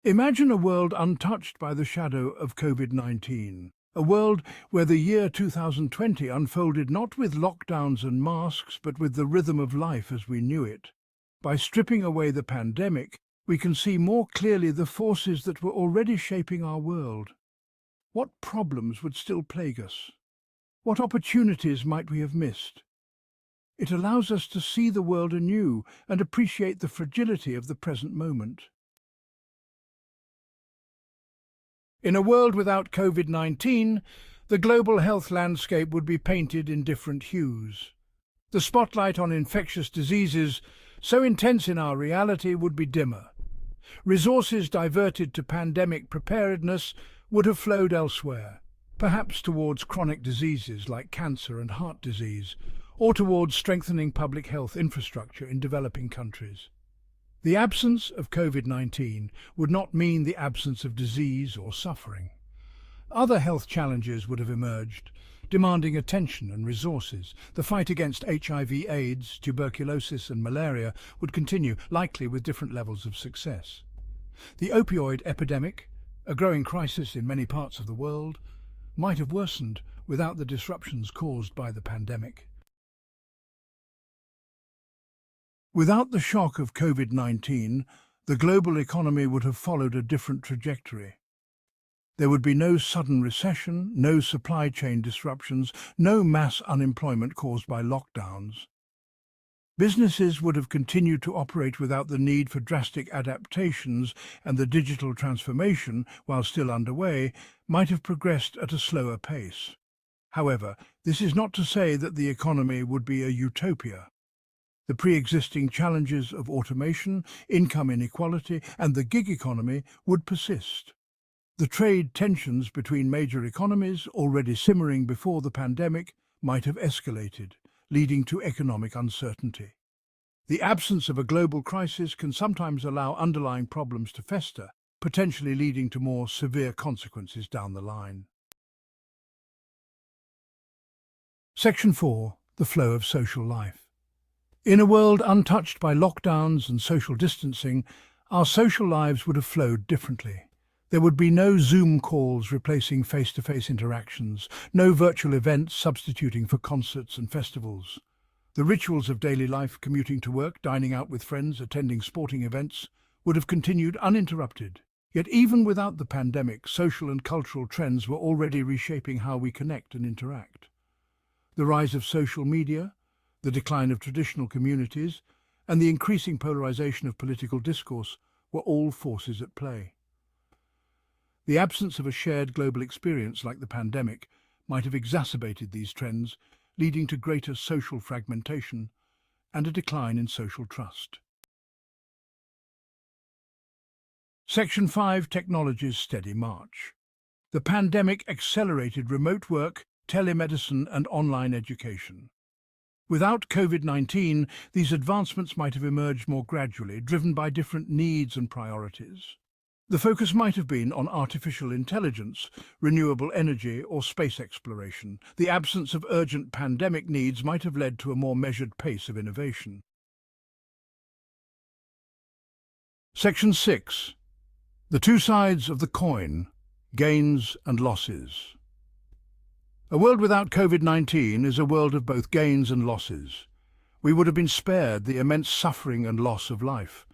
Imagine a world untouched by the shadow of COVID-19. A world where the year 2020 unfolded not with lockdowns and masks, but with the rhythm of life as we knew it. By stripping away the pandemic, we can see more clearly the forces that were already shaping our world. What problems would still plague us? What opportunities might we have missed? It allows us to see the world anew and appreciate the fragility of the present moment. In a world without COVID-19, the global health landscape would be painted in different hues. The spotlight on infectious diseases, so intense in our reality, would be dimmer. Resources diverted to pandemic preparedness would have flowed elsewhere, perhaps towards chronic diseases like cancer and heart disease, or towards strengthening public health infrastructure in developing countries. The absence of COVID-19 would not mean the absence of disease or suffering. Other health challenges would have emerged, demanding attention and resources. The fight against HIV/AIDS, tuberculosis and malaria would continue, likely with different levels of success. The opioid epidemic, a growing crisis in many parts of the world, might have worsened without the disruptions caused by the pandemic. Without the shock of COVID-19, the global economy would have followed a different trajectory. There would be no sudden recession, no supply chain disruptions, no mass unemployment caused by lockdowns. Businesses would have continued to operate without the need for drastic adaptations, and the digital transformation, while still underway, might have progressed at a slower pace. However, this is not to say that the economy would be a utopia. The pre-existing challenges of automation, income inequality, and the gig economy would persist. The trade tensions between major economies, already simmering before the pandemic, might have escalated, leading to economic uncertainty. The absence of a global crisis can sometimes allow underlying problems to fester, potentially leading to more severe consequences down the line. Section 4. The flow of social life. In a world untouched by lockdowns and social distancing, our social lives would have flowed differently. There would be no Zoom calls replacing face-to-face interactions, no virtual events substituting for concerts and festivals. The rituals of daily life, commuting to work, dining out with friends, attending sporting events, would have continued uninterrupted. Yet even without the pandemic, social and cultural trends were already reshaping how we connect and interact. The rise of social media, the decline of traditional communities, and the increasing polarization of political discourse were all forces at play. The absence of a shared global experience like the pandemic might have exacerbated these trends, leading to greater social fragmentation and a decline in social trust. Section 5. Technology's steady march. The pandemic accelerated remote work, telemedicine, and online education. Without COVID-19, these advancements might have emerged more gradually, driven by different needs and priorities. The focus might have been on artificial intelligence, renewable energy, or space exploration. The absence of urgent pandemic needs might have led to a more measured pace of innovation. Section 6. The two sides of the coin: gains and losses. A world without COVID-19 is a world of both gains and losses. We would have been spared the immense suffering and loss of life,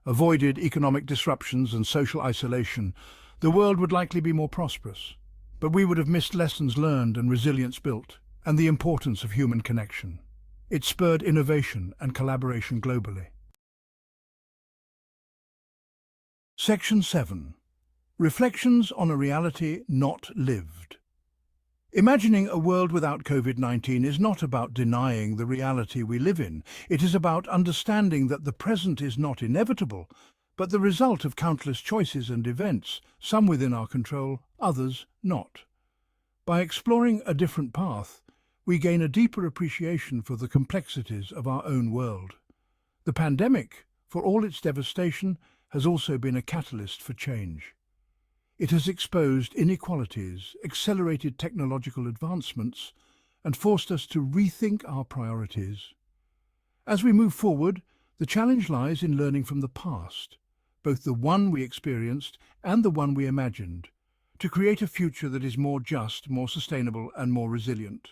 avoided economic disruptions and social isolation. The world would likely be more prosperous, but we would have missed lessons learned and resilience built, and the importance of human connection. It spurred innovation and collaboration globally. Section 7. Reflections on a reality not lived. Imagining a world without COVID-19 is not about denying the reality we live in. It is about understanding that the present is not inevitable, but the result of countless choices and events, some within our control, others not. By exploring a different path, we gain a deeper appreciation for the complexities of our own world. The pandemic, for all its devastation, has also been a catalyst for change. It has exposed inequalities, accelerated technological advancements, and forced us to rethink our priorities. As we move forward, the challenge lies in learning from the past, both the one we experienced and the one we imagined, to create a future that is more just, more sustainable and more resilient.